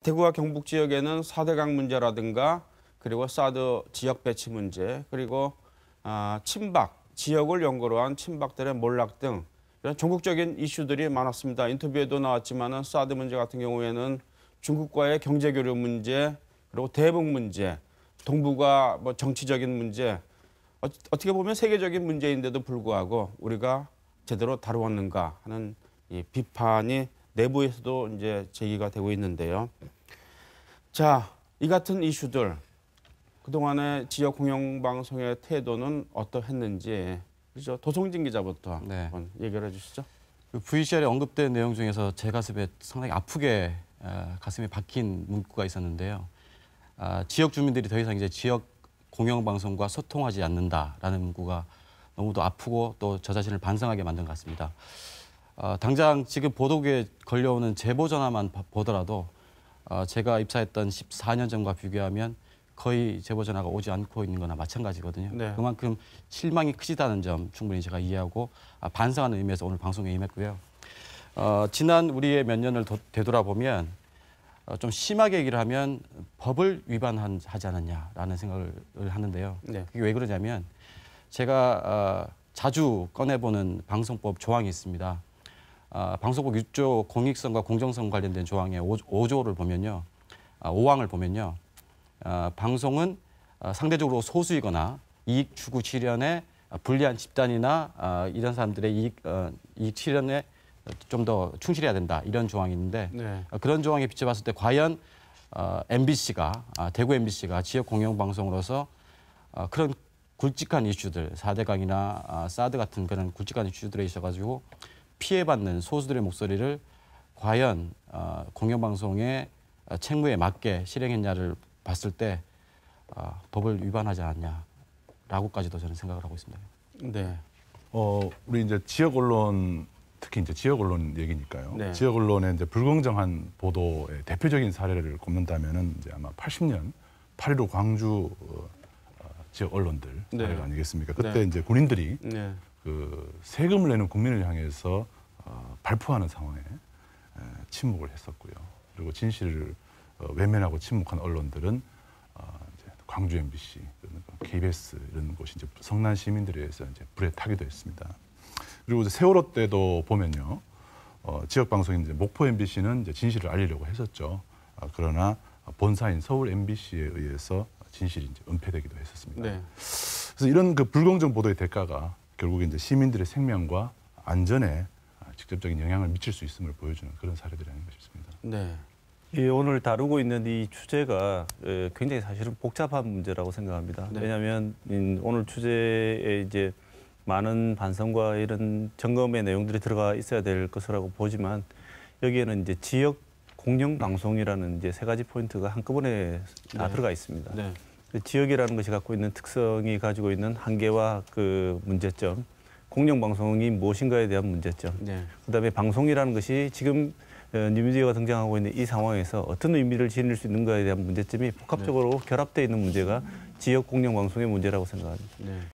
대구와 경북 지역에는 4대강 문제라든가 그리고 사드 지역 배치 문제 그리고 친박, 지역을 연고로 한 친박들의 몰락 등 이런 전국적인 이슈들이 많았습니다. 인터뷰에도 나왔지만은 사드 문제 같은 경우에는 중국과의 경제 교류 문제 그리고 대북 문제, 동북아 뭐 정치적인 문제 어떻게 보면 세계적인 문제인데도 불구하고 우리가 제대로 다루었는가 하는 이 비판이 내부에서도 이제 제기가 되고 있는데요. 자, 이 같은 이슈들 그동안의 지역 공영방송의 태도는 어떠했는지 그렇죠? 도성진 기자부터 한번 얘기를 해주시죠. 그 VCR에 언급된 내용 중에서 제 가슴에 상당히 아프게 가슴에 박힌 문구가 있었는데요. 지역 주민들이 더 이상 이제 지역 공영방송과 소통하지 않는다라는 문구가 너무도 아프고 또 저 자신을 반성하게 만든 것 같습니다. 당장 지금 보도국에 걸려오는 제보 전화만 보더라도 제가 입사했던 14년 전과 비교하면 거의 제보 전화가 오지 않고 있는 거나 마찬가지거든요. 네. 그만큼 실망이 크지다는 점 충분히 제가 이해하고 반성하는 의미에서 오늘 방송에 임했고요. 지난 우리의 몇 년을 되돌아보면 좀 심하게 얘기를 하면 법을 위반하지 않았냐라는 생각을 하는데요. 네. 그게 왜 그러냐면 제가 자주 꺼내보는 방송법 조항이 있습니다. 방송법 6조 공익성과 공정성 관련된 조항의 5조를 보면요. 5항을 보면요. 방송은 상대적으로 소수이거나 이익 추구 실현에 불리한 집단이나 이런 사람들의 이익 실현에 좀 더 충실해야 된다. 이런 조항이 있는데 그런 조항에 비춰봤을 때 과연 MBC가 대구 MBC가 지역 공영방송으로서 그런 굵직한 이슈들, 4대강이나 사드 같은 그런 굵직한 이슈들에 있어가지고 피해받는 소수들의 목소리를 과연 공영방송의 책무에 맞게 실행했냐를 봤을 때 법을 위반하지 않았냐라고까지도 저는 생각을 하고 있습니다. 네. 우리 이제 지역 언론 특히 이제 지역 언론 얘기니까요. 네. 지역 언론의 이제 불공정한 보도의 대표적인 사례를 꼽는다면은 이제 아마 80년 8.15 광주 지역 언론들 사례가 아니겠습니까? 그때 이제 군인들이 그 세금을 내는 국민을 향해서 발포하는 상황에 침묵을 했었고요. 그리고 진실을 외면하고 침묵한 언론들은 이제 광주 MBC, KBS 이런 곳이 이제 성난 시민들에 의해서 이제 불에 타기도 했습니다. 그리고 이제 세월호 때도 보면요, 지역 방송인 이제 목포 MBC는 이제 진실을 알리려고 했었죠. 그러나 본사인 서울 MBC에 의해서 진실이 이제 은폐되기도 했었습니다. 네. 그래서 이런 그 불공정 보도의 대가가 결국에 이제 시민들의 생명과 안전에 직접적인 영향을 미칠 수 있음을 보여주는 그런 사례들이 아닌가 싶습니다. 네. 예, 오늘 다루고 있는 이 주제가 굉장히 사실은 복잡한 문제라고 생각합니다. 네. 왜냐하면 오늘 주제에 이제 많은 반성과 이런 점검의 내용들이 들어가 있어야 될 것이라고 보지만 여기에는 이제 지역 공영 방송이라는 이제 세 가지 포인트가 한꺼번에 다 들어가 있습니다. 네. 지역이라는 것이 갖고 있는 특성이 가지고 있는 한계와 그 문제점, 공영 방송이 무엇인가에 대한 문제점, 그다음에 방송이라는 것이 지금 뉴미디어가 등장하고 있는 이 상황에서 어떤 의미를 지닐 수 있는가에 대한 문제점이 복합적으로 결합되어 있는 문제가 지역 공영 방송의 문제라고 생각합니다.